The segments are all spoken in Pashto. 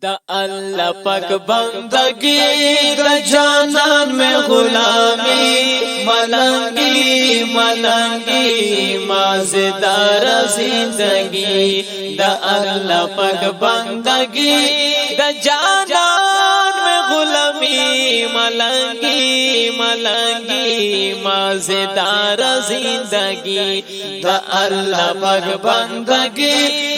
دا اللہ پاک بندگی دا جانان میں غلامی ملنگی ملنگی مازدار زندگی دا اللہ پاک بندگی دا جانان میں غلامی ملنگی ملنگی مازدار زندگی دا اللہ پاک بندگی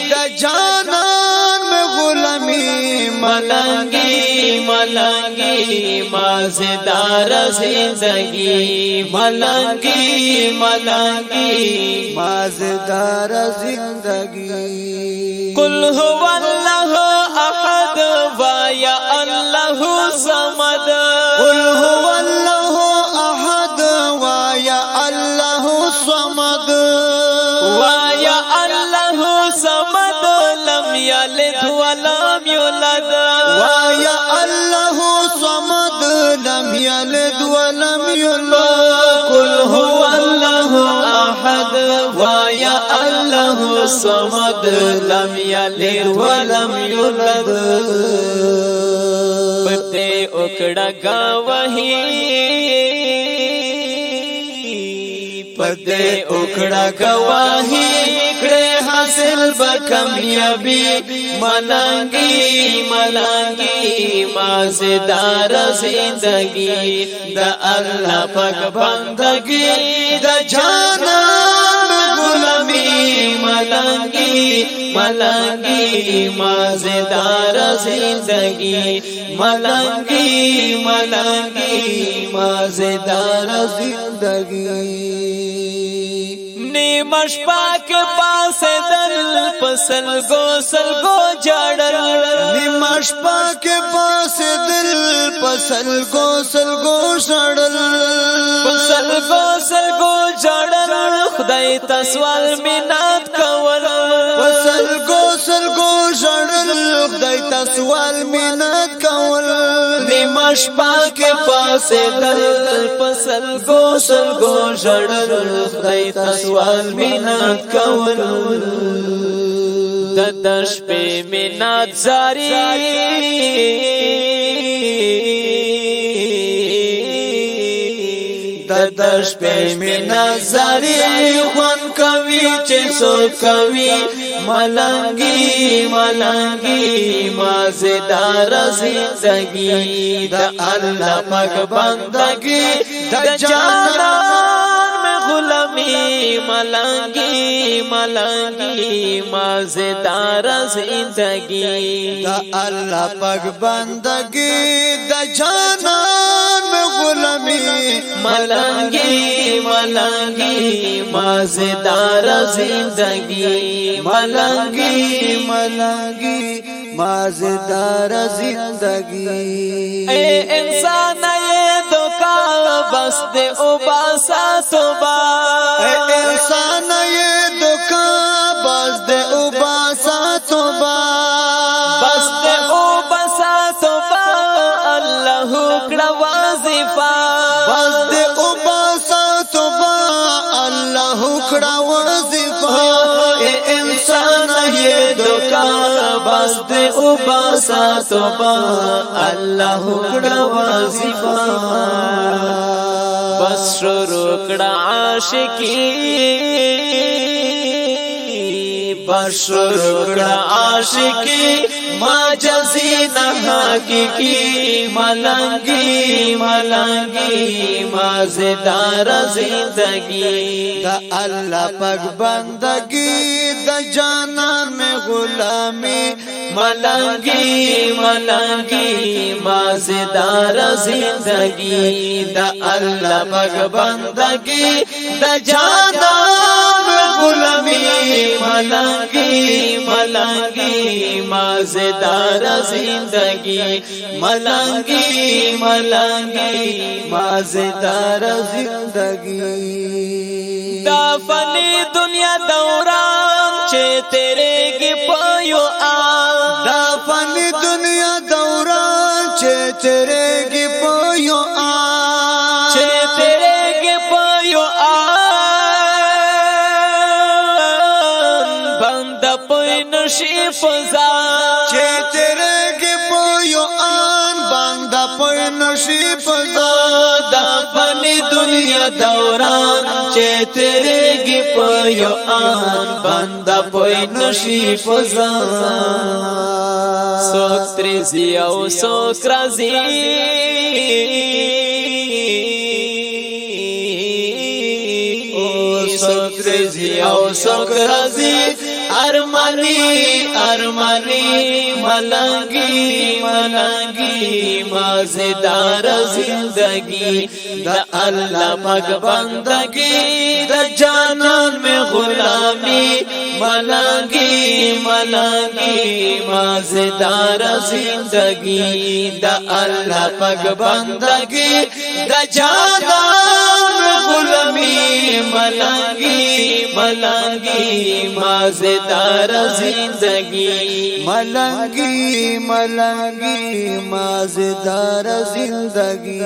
دا جانان میں غلامی ملنگی ملنگی مازدار زندگی ملنگی ملنگی مازدار زندگی قل هو اللہ احد و یا اللہ صمد قل هو اللہ احد و یا اللہ صمد و یا اللہ صمد لم یلد ولم یولد و یا اللہ صمد لم یلد ولم یولد قل هو اللہ احد و یا اللہ صمد لم یلد ولم یولد پتے اکڑا گواہی پتے اکڑا گواہی کڑے حاصل بکامیابی ملنگی ملنگی مازدار زندگی دا اللہ پاک بندگی دا جانان غلامی ملنگی ملنگی مازدار زندگی ملنگی ملنگی مازدار زندگی نیمش پاک پاس دل پسلگو جڑل نیمش پاک پاس دل پسلگو سڑل پسلگو جڑل خدای تسوال منات کول پسلگو سڑل خدای تسوال منات کول نیمش پاک پاس دل پسلگو جڑل خدای تسوال منات کول ددش پہ منات زاری ددش پہ منات زاری خوان کوي چې سو کوي ملنگی ملنگی مازدار زندگی دا اللہ پاک بندگی دا جانان میں غلامی ملنگی ملنگی مازدار زندگی دا اللہ پاک بندگی دا جانان میں غلامی ملنگی ملنگی مازدار زندگی ملنگی ملنگی مازدار زندگی اے انسان یہ دکا بس دے اباسا توبہ اے انسان یہ دکا بس دے اباسا توبہ بس دے اباسا توبہ اللہ کڑا وظیفہ بس دے اباسا توبہ اللہ کڑا وظیفہ اے انسان یہ دکا بس دے اباسا توبہ اللہ کڑا وظیفہ بس شروع کڑا عاشقی بس شروع کڑا عاشقی ما جزی نحاکی کی ملنگی ملنگی مازدار زندگی دا اللہ پاک بندگی دا جانان میں غلامی ملنگی ملنگی مازدار زندگی دا اللہ پاک بندگی دا جانان میں غلامی ملنگی ملنگی مازدار زندگی ملنگی ملنگی مازدار زندگی دا فنی دنیا دوران چے تیرے گی پایو آن دا فنی دنیا دوران چے تیرے گی پایو آن چے تیرے گی پایو آن بند پوی نشی فضا چے تیرے گی نشي پزا دا فانی دنیا دوران چه تیرے پایو آن بندا پای نشی پزا سوک تریزی او سوک رازی سوک رزی او سوک رزی ارمانی ارمانی ملنگی ملنگی مازیدار زندگی دا اللہ پاک بندگی دا جانان میں غلامی ملنگی ملنگی مازیدار زندگی دا اللہ پاک بندگی دا جانان میں غلامی ملنگی ملنگی مازیدار زندگی ملنگی ملنگی مازیدار زندگی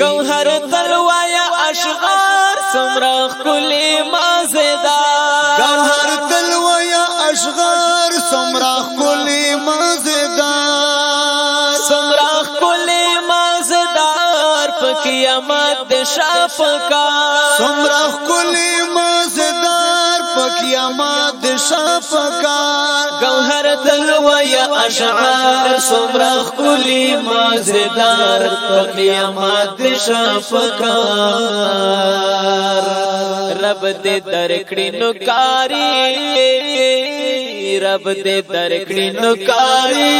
گوہر تلوایا اشغار سمرخ کلی مازیدار گوہر تلوایا اشغار سمرخ کلی مازیدار سمرخ کلی مازیدار پقیامت شافکار سمرخ کلی مازیدار پقیامت شافکار گوہر تلوایا اشعار سمرخ کلی مازیدار پقیامت شافکار رب دے درکڑی نکاری رب دے درکڑی نکاری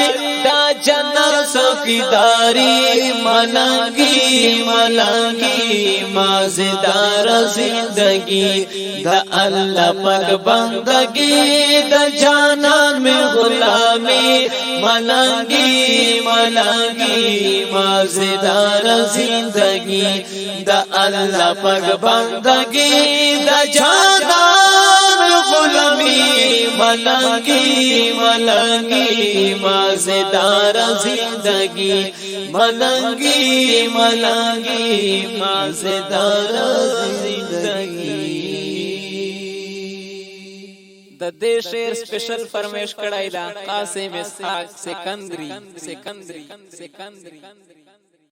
دا جنت سوکیداری ملنگی ملنگی مازیدار زندگی دا اللہ پاک بندگی دا جانان میں غلامی ملنگی ملنگی مازیدار زندگی دا اللہ پاک بندگی دا جانان میں غلامی ملنگی ملنگی مازیدار زندگی ملنگی ملنگی مازیدار زندگی د دې شعر سپیشل فرمیش کړای دا قاسم اسحاق سکندری